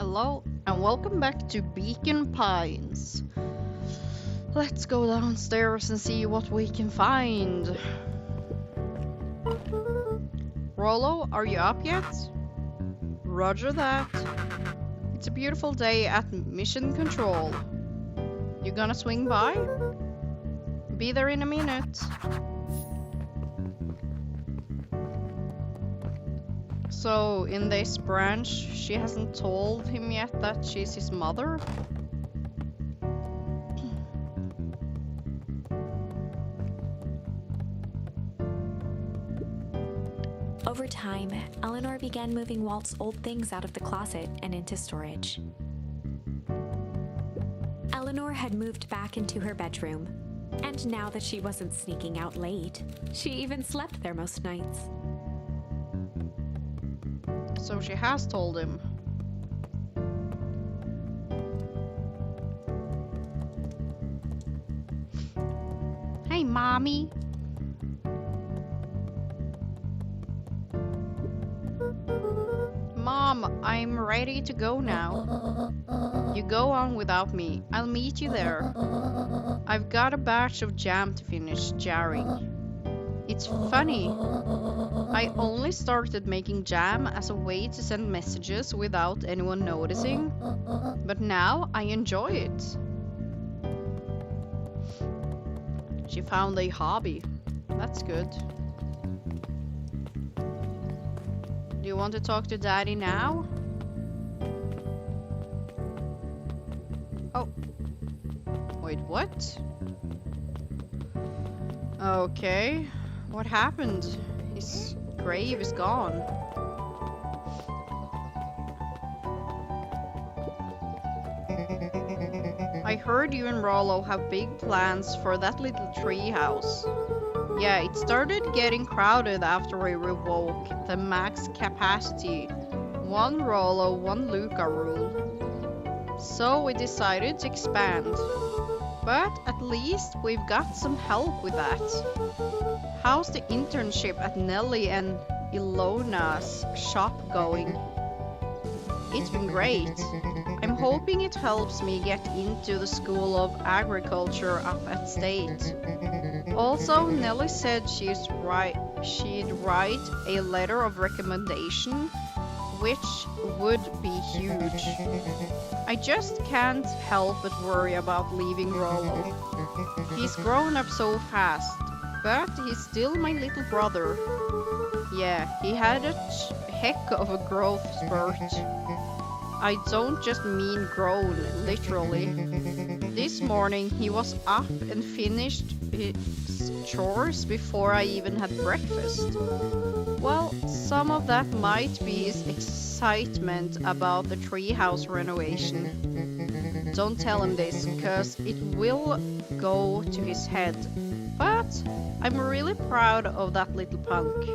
Hello and welcome back to Beacon Pines. Let's go downstairs and see what we can find. Rollo, are you up yet? Roger that. It's a beautiful day at Mission Control. You gonna swing by? Be there in a minute. So, in this branch, she hasn't told him yet that she's his mother? Over time, Eleanor began moving Walt's old things out of the closet and into storage. Eleanor had moved back into her bedroom, and now that she wasn't sneaking out late, she even slept there most nights. So she has told him. Hey, Mommy. Mom, I'm ready to go now. You go on without me. I'll meet you there. I've got a batch of jam to finish jarring. It's funny. I only started making jam as a way to send messages without anyone noticing, but now I enjoy it. She found a hobby. That's good. Do you want to talk to Daddy now? Oh. Wait, what? Okay. What happened? His grave is gone. I heard you and Rollo have big plans for that little tree house. Yeah, it started getting crowded after we revoked the max capacity, one Rollo, one Luca rule. So we decided to expand. But at least we've got some help with that. How's the internship at Nelly and Ilona's shop going? It's been great. I'm hoping it helps me get into the School of Agriculture up at State. Also, Nelly said she'd write a letter of recommendation, which would be huge. I just can't help but worry about leaving Rollo. He's grown up so fast, but he's still my little brother. Yeah, he had a heck of a growth spurt. I don't just mean grown, literally. This morning he was up and finished his chores before I even had breakfast. Well, some of that might be his excitement about the treehouse renovation. Don't tell him this, cause it will go to his head. But I'm really proud of that little punk.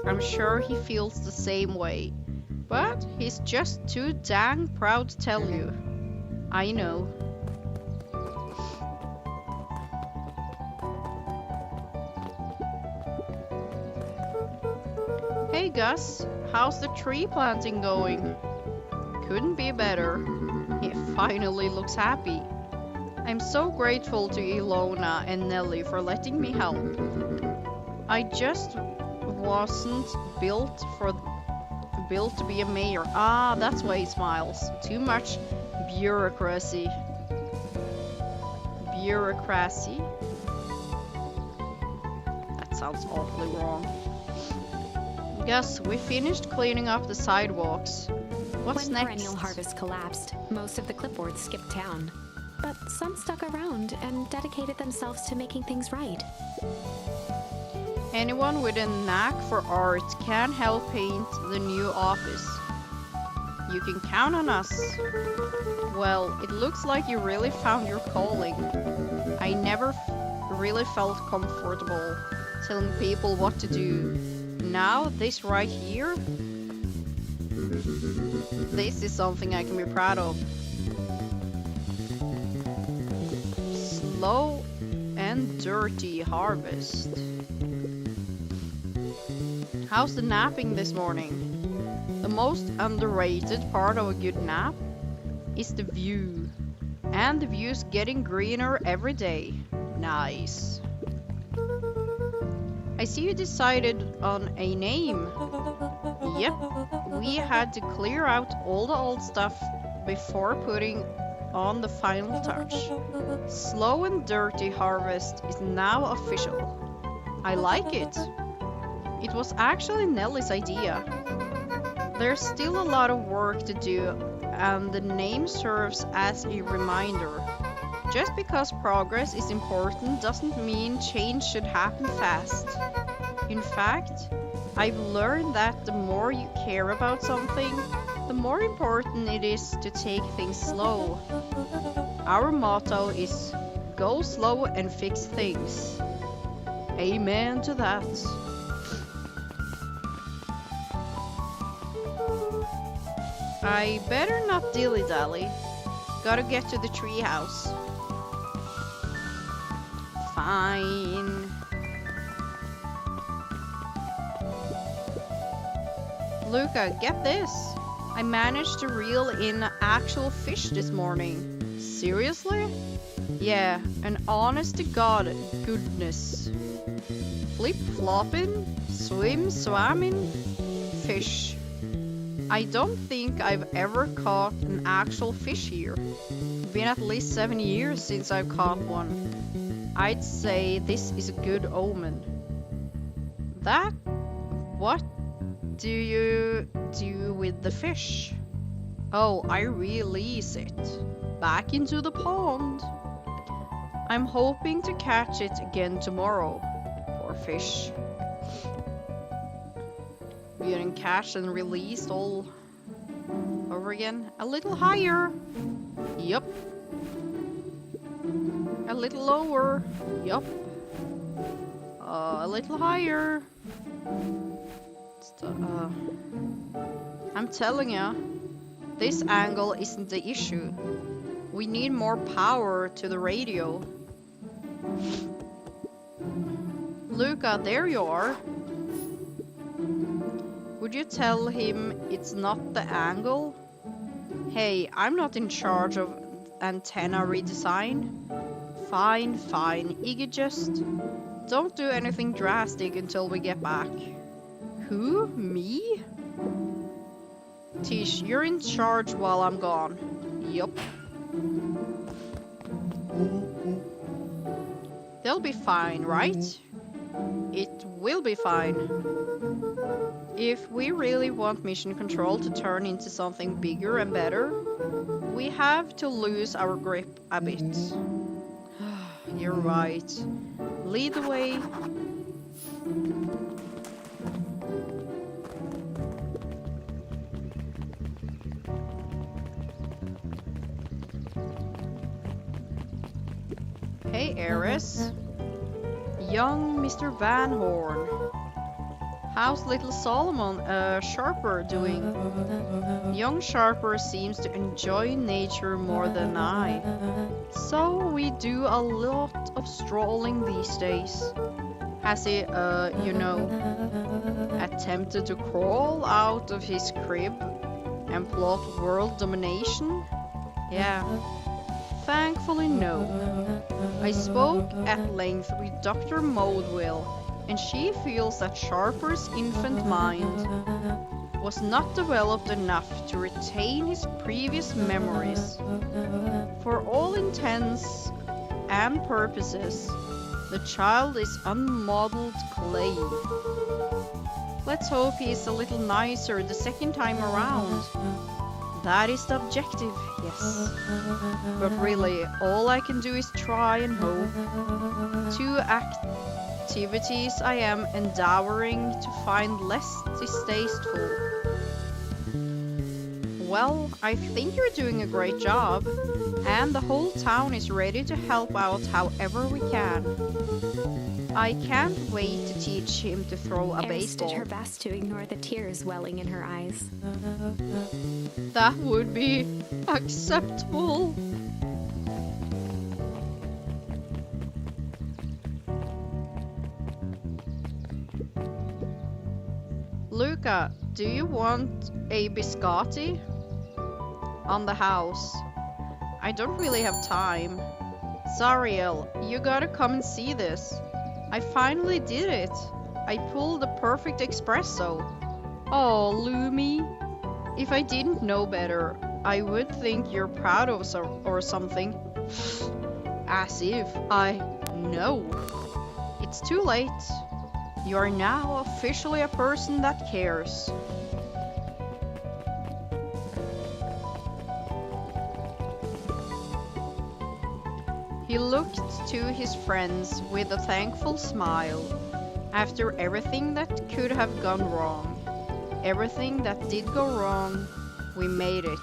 I'm sure he feels the same way. But he's just too dang proud to tell you. I know. Hey Gus, how's the tree planting going? Couldn't be better. He finally looks happy. I'm so grateful to Ilona and Nelly for letting me help. I just wasn't built to be a mayor. Ah, that's why he smiles. Too much bureaucracy. Bureaucracy? That sounds awfully wrong. Yes, we finished cleaning up the sidewalks. What's when next? Perennial Harvest collapsed, most of the clipboards skipped town. But some stuck around and dedicated themselves to making things right. Anyone with a knack for art can help paint the new office. You can count on us. Well, it looks like you really found your calling. I never really felt comfortable telling people what to do. Now, this right here, this is something I can be proud of. Slow and dirty harvest. How's the napping this morning? The most underrated part of a good nap is the view. And the view's getting greener every day. Nice. I see you decided on a name. Yep, we had to clear out all the old stuff before putting on the final touch. Slow and Dirty Harvest is now official. I like it. It was actually Nellie's idea. There's still a lot of work to do, and the name serves as a reminder. Just because progress is important doesn't mean change should happen fast. In fact, I've learned that the more you care about something, the more important it is to take things slow. Our motto is go slow and fix things. Amen to that. I better not dilly-dally. Gotta get to the treehouse. Fine. Luca, get this. I managed to reel in actual fish this morning. Seriously? Yeah, an honest to God goodness. Flip-flopping, swim-swamming fish. I don't think I've ever caught an actual fish here. Been at least 7 years since I've caught one. I'd say this is a good omen. That? What do you do with the fish? Oh, I release it. Back into the pond. I'm hoping to catch it again tomorrow. Poor fish. Getting catched and released all over again. A little higher. Yup. A little lower. Yup. A little higher. I'm telling ya, this angle isn't the issue. We need more power to the radio. Luca, there you are. Would you tell him it's not the angle? Hey, I'm not in charge of antenna redesign. Fine, Iggy, just don't do anything drastic until we get back. Who? Me? Tish, you're in charge while I'm gone. Yup. They'll be fine, right? It will be fine. If we really want mission control to turn into something bigger and better, we have to lose our grip a bit. You're right. Lead the way. Hey, Eris. Young Mr. Van Horn. How's little Solomon, Sharper, doing? Young Sharper seems to enjoy nature more than I. So we do a lot of strolling these days. Has he, attempted to crawl out of his crib and plot world domination? Yeah. Thankfully, no. I spoke at length with Dr. Maudwill, and she feels that Sharper's infant mind was not developed enough to retain his previous memories. For all intents and purposes, the child is unmodeled clay. Let's hope he's a little nicer the second time around. That is the objective, yes. But really, all I can do is try and hope. 2 activities I am endeavoring to find less distasteful. Well, I think you're doing a great job, and the whole town is ready to help out however we can. I can't wait to teach him to throw a Eris baseball. did her best to ignore the tears welling in her eyes. That would be acceptable. Luca, Do you want a biscotti? On the house. I don't really have time. Zariel, you gotta come and see this. I finally did it. I pulled the perfect espresso. Oh, Lumi. If I didn't know better, I would think you're proud of us or something. As if I know. It's too late. You are now officially a person that cares. He looked to his friends with a thankful smile. After everything that could have gone wrong, everything that did go wrong, we made it.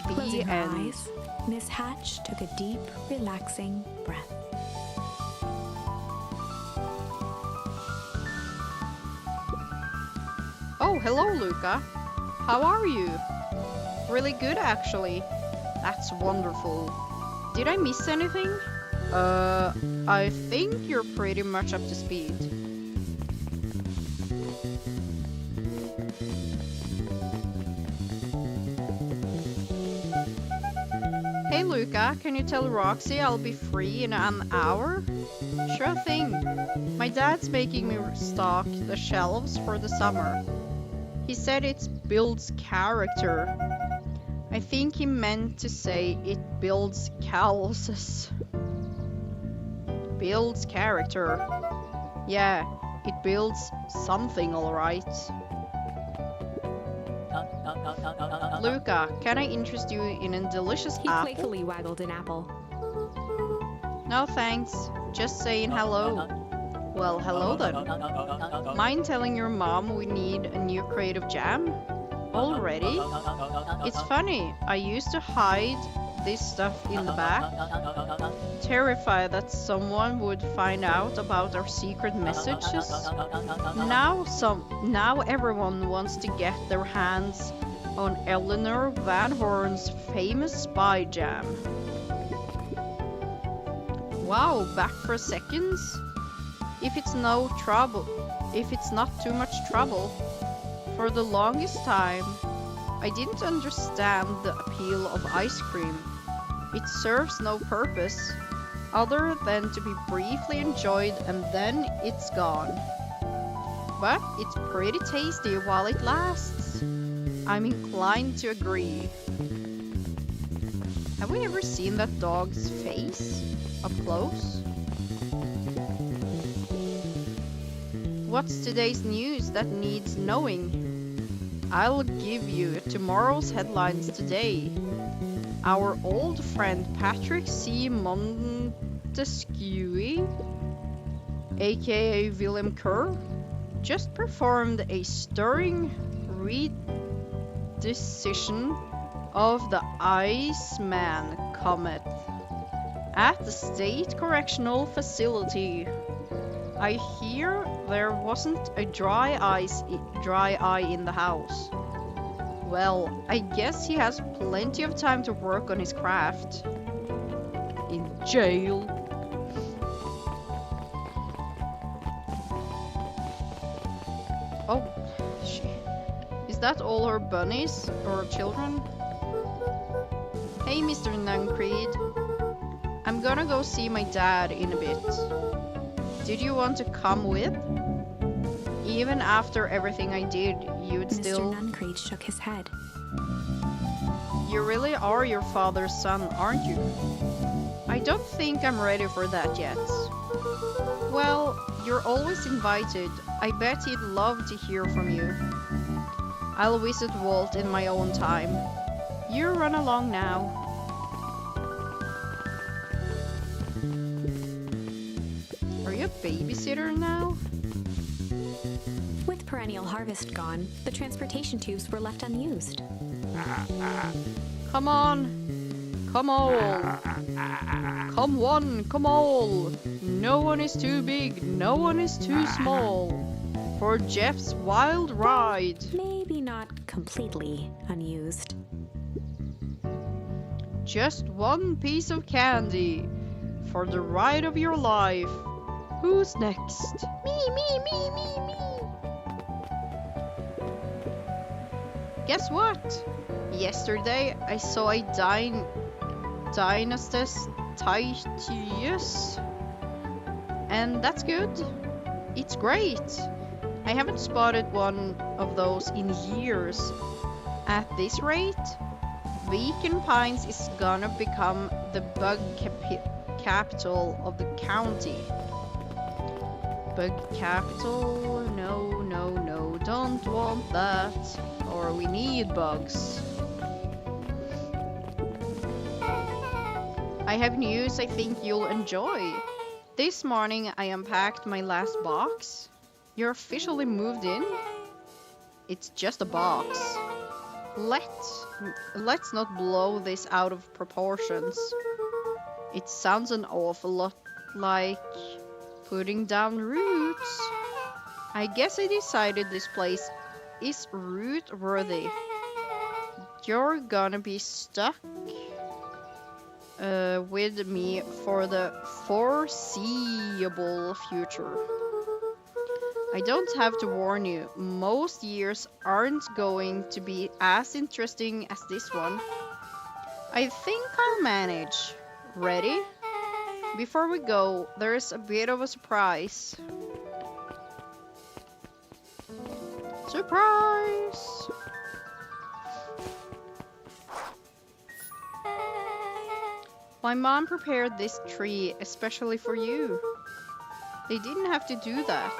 The Closing her end. eyes, Miss Hatch took a deep, relaxing breath. Oh, hello, Luca. How are you? Really good, actually. That's wonderful. Did I miss anything? I think you're pretty much up to speed. Hey, Luca, can you tell Roxy I'll be free in an hour? Sure thing. My dad's making me stock the shelves for the summer. He said it builds character. I think he meant to say it builds calluses. Builds character. Yeah, it builds something, alright. Luca, can I interest you in a delicious He apple? playfully waggled an apple. No thanks, just saying hello. Well, hello then. Mind telling your mom we need a new creative jam? Already? It's funny, I used to hide this stuff in the back, terrified that someone would find out about our secret messages. Now everyone wants to get their hands on Eleanor Van Horn's famous spy jam. Wow, back for seconds? If it's not too much trouble. For the longest time, I didn't understand the appeal of ice cream. It serves no purpose, other than to be briefly enjoyed and then it's gone. But it's pretty tasty while it lasts. I'm inclined to agree. Have we ever seen that dog's face up close? What's today's news that needs knowing? I'll give you tomorrow's headlines today. Our old friend Patrick C. Montesquieu, aka William Kerr, just performed a stirring redecision of the Iceman comet at the State Correctional Facility. I hear there wasn't a dry eye in the house. Well, I guess he has plenty of time to work on his craft. In jail. Oh, is that all her bunnies or children? Hey, Mr. Nuncreed. I'm gonna go see my dad in a bit. Did you want to come with? Even after everything I did, you'd still... Mr. Nuncreed shook his head. You really are your father's son, aren't you? I don't think I'm ready for that yet. Well, you're always invited. I bet he'd love to hear from you. I'll visit Walt in my own time. You run along now. Are you a babysitter now? With perennial harvest gone, the transportation tubes were left unused. Come on. Come all. Come one, come all. No one is too big, no one is too small. For Jeff's wild ride. Maybe not completely unused. Just one piece of candy. For the ride of your life. Who's next? Me, me, me, me, me. Guess what? Yesterday I saw a Dynastus Titus, and that's good. It's great. I haven't spotted one of those in years. At this rate, Beacon Pines is gonna become the bug capital of the county. Bug capital? No, no, no, don't want that. Or we need bugs. I have news I think you'll enjoy. This morning I unpacked my last box. You're officially moved in? It's just a box. Let's not blow this out of proportions. It sounds an awful lot like putting down roots. I guess I decided this place is root worthy. You're gonna be stuck with me for the foreseeable future. I don't have to warn you, most years aren't going to be as interesting as this one. I think I'll manage. Ready? Before we go, there's a bit of a surprise. Surprise! My mom prepared this tree especially for you. They didn't have to do that.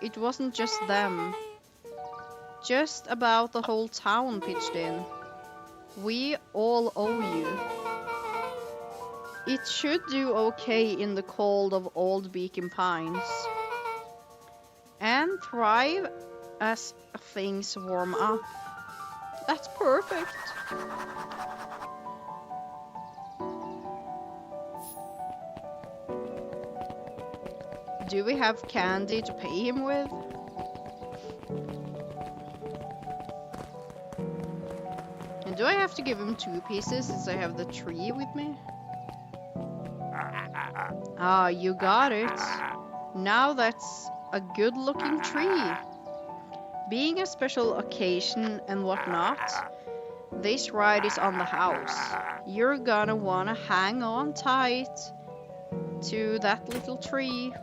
It wasn't just them. Just about the whole town pitched in. We all owe you. It should do okay in the cold of old Beacon Pines. And thrive as things warm up. That's perfect. Do we have candy to pay him with? And do I have to give him 2 pieces since I have the tree with me? Ah, you got it. Now that's a good looking tree. Being a special occasion and whatnot, this ride is on the house. You're gonna wanna hang on tight to that little tree.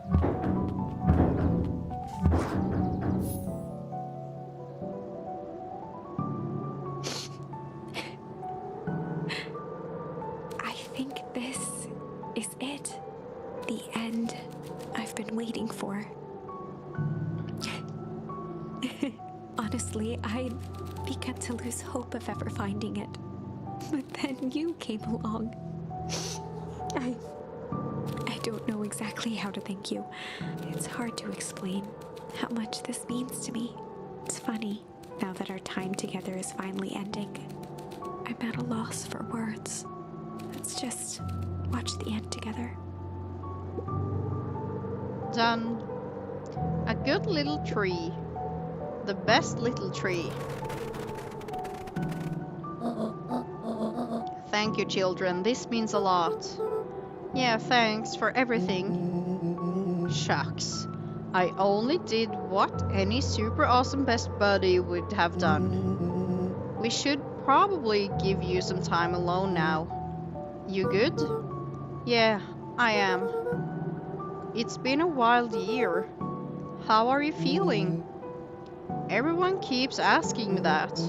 I think this is it. The end I've been waiting for. Honestly, I'd begun to lose hope of ever finding it. But then you came along. I don't know exactly how to thank you. It's hard to explain how much this means to me. It's funny, now that our time together is finally ending. I'm at a loss for words. Let's just watch the end together. Done. A good little tree. The best little tree. Thank you, children. This means a lot. Yeah, thanks for everything. Shucks. I only did what any super awesome best buddy would have done. We should probably give you some time alone now. You good? Yeah, I am. It's been a wild year. How are you feeling? Everyone keeps asking me that.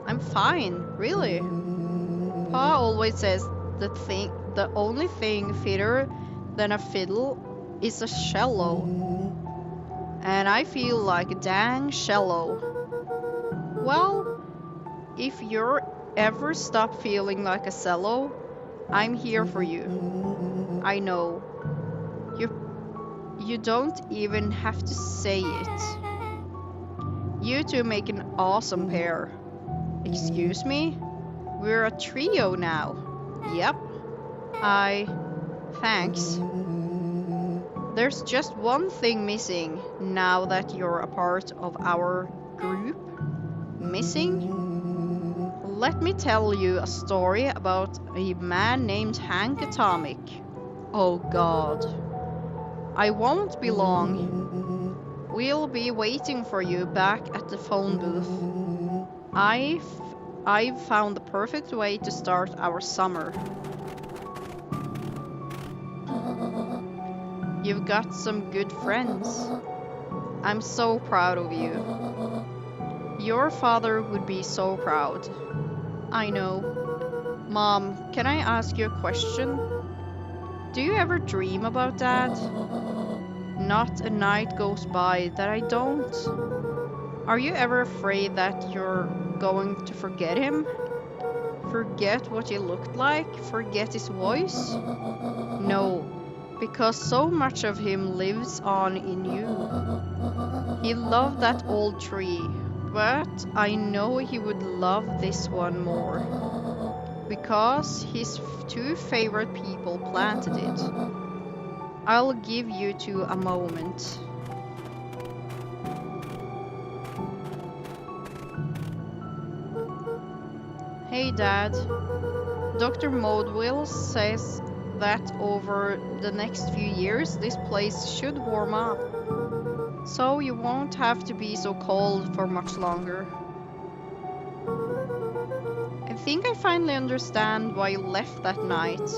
I'm fine, really. Pa always says the only thing fitter than a fiddle is a cello. And I feel like a dang cello. Well, if you're ever stop feeling like a cello, I'm here for you. I know. You don't even have to say it. You two make an awesome pair. Excuse me? We're a trio now. Yep. Thanks. There's just one thing missing now that you're a part of our group. Missing? Let me tell you a story about a man named Hank Atomic. Oh God. I won't be long. We'll be waiting for you back at the phone booth. I've I've found the perfect way to start our summer. You've got some good friends. I'm so proud of you. Your father would be so proud. I know. Mom, can I ask you a question? Do you ever dream about Dad? Not a night goes by that I don't. Are you ever afraid that you're going to forget him? Forget what he looked like? Forget his voice? No, because so much of him lives on in you. He loved that old tree, but I know he would love this one more. Because his two favorite people planted it. I'll give you two a moment. Hey Dad, Dr. Modwell says that over the next few years this place should warm up. So you won't have to be so cold for much longer. I think I finally understand why you left that night.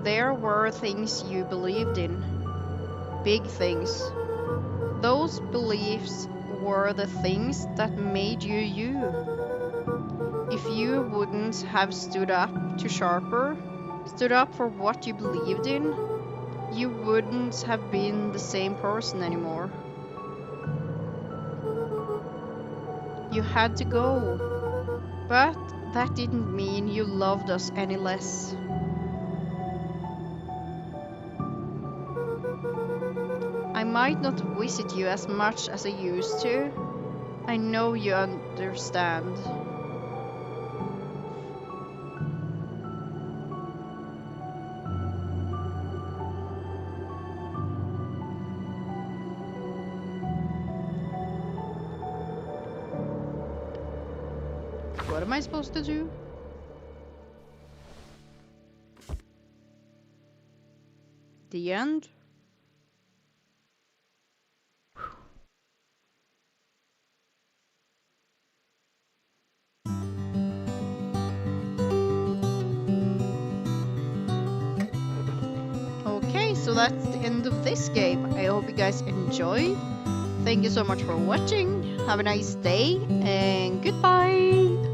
There were things you believed in. Big things. Those beliefs were the things that made you you. If you wouldn't have stood up to Sharper, stood up for what you believed in, you wouldn't have been the same person anymore. You had to go, but that didn't mean you loved us any less. I might not visit you as much as I used to. I know you understand. What am I supposed to do? The end? Okay, so that's the end of this game. I hope you guys enjoyed. Thank you so much for watching. Have a nice day and goodbye.